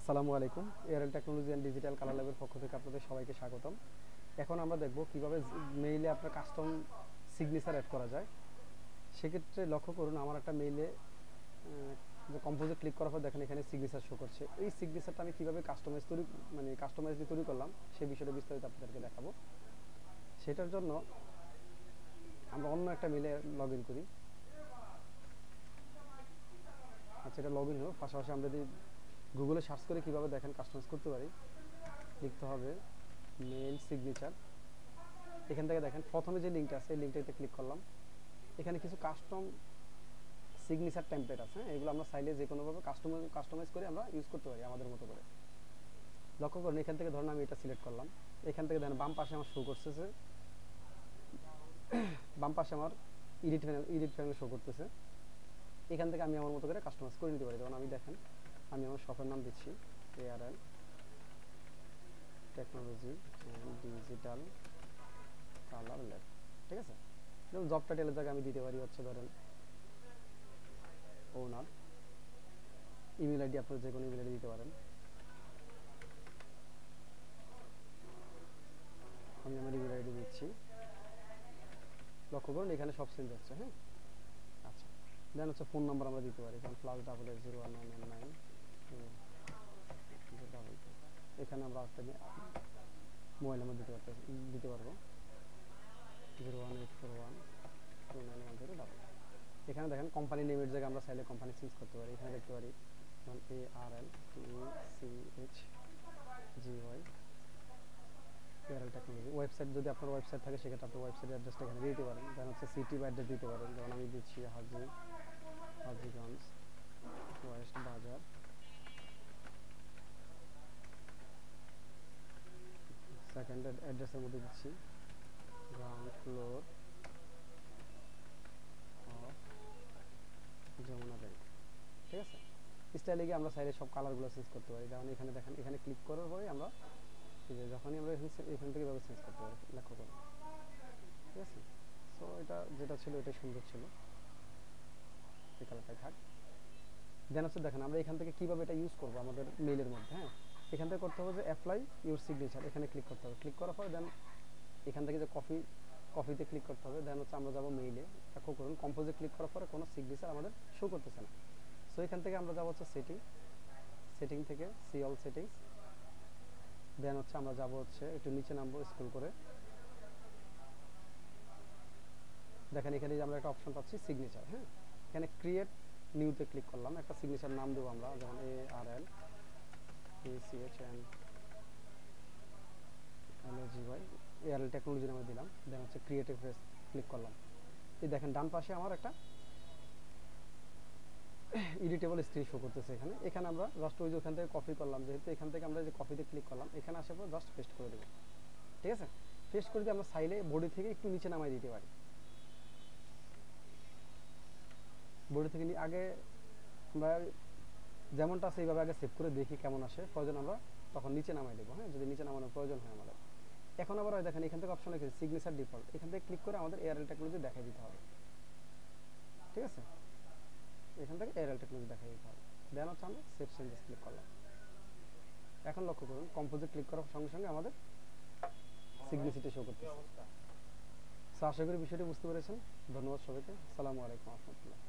আসসালামু আলাইকুম। Airtel technology and digital colour ল্যাবের পক্ষ থেকে আপনাদের সবাইকে স্বাগতম। এখন আমরা দেখব কিভাবে মেইলে আপনার কাস্টম সিগনেচার অ্যাড করা যায়। সেক্ষেত্রে লক্ষ্য করুন, আমার একটা মেইলে যে কম্পোজে ক্লিক করার পর দেখেন এখানে সিগনেচার শো করছে। এই সিগনেচারটা আমি কিভাবে কাস্টমাইজ তৈরি করলাম সেই বিষয়টা বিস্তারিত আপনাদেরকে দেখাবো। সেটার জন্য আমরা অন্য একটা মেইলে লগ ইন করি। আচ্ছা, এটা লগ ইন হলো। পাশাপাশি আমরা যদি গুগলে সার্চ করে কিভাবে দেখেন কাস্টমাইজ করতে পারি, লিখতে হবে মেইল সিগনেচার। এখান থেকে দেখেন প্রথমে যে লিঙ্কটা আছে এই লিঙ্কটাতে ক্লিক করলাম। এখানে কিছু কাস্টম সিগনেচার টেমপ্লেট আছে, এগুলো আমরা চাইলে যে কোনোভাবে কাস্টমাইজ করে আমরা ইউজ করতে পারি আমাদের মতো করে। লক্ষ্য করুন, এখান থেকে ধরুন আমি এটা সিলেক্ট করলাম। এখান থেকে দেখেন বাম পাশে আমার শো করতেছে, বাম পাশে আমার এডিট প্যানেল শো করতেছে। এখান থেকে আমি আমার মতো করে কাস্টমাইজ করে নিতে পারি। যেমন আমি দেখেন, আমি আমার শপের নাম দিচ্ছি Airtel technology and digital colour lab. ঠিক আছে, যেমন জব টাইটেলের জায়গায় আমি দিতে পারি হচ্ছে ধরেন ওনার। ইমেল আইডি আপনার যে কোনো ইমেল আইডি দিতে পারেন। আমি আমার ইমেল আইডি দিচ্ছি। লক্ষ্য করুন এখানে সব চেঞ্জ হচ্ছে। হ্যাঁ, আচ্ছা, দেন হচ্ছে ফোন নাম্বার আমরা দিতে পারি, যেমন +880199। এখানে আমরা একটা মোবাইল নাম্বার দিতে পারবো 018412910। এখানে দেখেন কোম্পানি নেমের জায়গায় আমরা চাইলে কোম্পানি চেঞ্জ করতে পারি। এখানে দেখতে পারি যেমন ARLTECHGY এয়ারটেল টেকনোলজি। ওয়েবসাইট যদি আপনার ওয়েবসাইট থাকে সেক্ষেত্রে আপনার ওয়েবসাইট অ্যাড্রেসটা এখানে দিতে পারেন। দেন হচ্ছে সিটি বা অ্যাড্রেস দিতে পারেন, যেমন আমি দিচ্ছি হাজীগঞ্জ ওয়েস্ট বাজার। সেকেন্ড অ্যাড্রেসের মধ্যে দিচ্ছি ground floor of Jamuna bank. ঠিক আছে, স্টাইলে গিয়ে আমরা চাইলে সব কালারগুলো চেঞ্জ করতে পারি। যেমন এখানে দেখেন, এখানে ক্লিক করার পরে আমরা যখনই আমরা এখান থেকে এভাবে চেঞ্জ করতে পারি। লক্ষ্য করুন, ঠিক আছে। সো এটা যেটা ছিল এটাই সুন্দর ছিল, এই কালারটাই থাক। দেন হচ্ছে দেখেন আমরা এখান থেকে কীভাবে এটা ইউজ করবো আমাদের মেইলের মধ্যে। হ্যাঁ, এখান থেকে করতে হবে যে অ্যাপ্লাই ইউর সিগনেচার, এখানে ক্লিক করতে হবে। ক্লিক করার পর দেন এখান থেকে যে কপিতে ক্লিক করতে হবে। দেন হচ্ছে আমরা যাবো মেইলে। লক্ষ্য করুন কম্পোজে ক্লিক করার পরে কোনো সিগনেচার আমাদের শো করতেছে না। সো এখান থেকে আমরা যাবো হচ্ছে সেটিং থেকে সি অল সেটিংস। দেন হচ্ছে আমরা যাবো হচ্ছে একটু নিচে নামবো স্ক্রল করে। দেখেন এখানে আমরা একটা অপশন পাচ্ছি সিগনেচার। হ্যাঁ, এখানে ক্রিয়েট নিউতে ক্লিক করলাম। একটা সিগনেচার নাম দেবো আমরা, যেমন ARLTECHLOGY এয়ারটেল টেকনোলজি নামে দিলাম। দেন হচ্ছে ক্রিয়েটিভ ফেস ক্লিক করলাম। এই দেখেন ডান পাশে আমার একটা এডিটেবল স্ক্রিন শো করতেছে। এখানে আমরা জাস্ট ওই যে ওখান থেকে কপি করলাম, যেহেতু এখান থেকে আমরা যে কপিতে ক্লিক করলাম, এখানে আসার পর জাস্ট পেস্ট করে দেবো। ঠিক আছে, পেস্ট করে দিয়ে আমরা চাইলে বডি থেকে একটু নিচে নামাই দিতে পারি। বডি থেকে আগে আমরা যেমনটা আছে এইভাবে আগে সেভ করে দেখি কেমন আসে, প্রয়োজন আমরা তখন নিচে নামাই দেবো। হ্যাঁ, যদি নিচে নামানোর প্রয়োজন হয় আমাদের। এখন আবার দেখেন এখান থেকে অপশন রেখেছি সিগনেচার ডিফল্ট, এখান থেকে ক্লিক করে আমাদের এয়ারটেল টেকনোলজি দেখাই দিতে হবে। ঠিক আছে, এখান থেকে এয়ারটেল টেকনোলজি দেখাই দিতে হবে। দেন হচ্ছে আমরা সেভ চেঞ্জেস ক্লিক করলাম। এখন লক্ষ্য করুন কম্পোজে ক্লিক করার সঙ্গে সঙ্গে আমাদের সিগনেচারটি শো করতেছে। সো আশা করি বিষয়টি বুঝতে পেরেছেন। ধন্যবাদ সবাইকে। আসসালামু আলাইকুম রহমতুল্লাহ।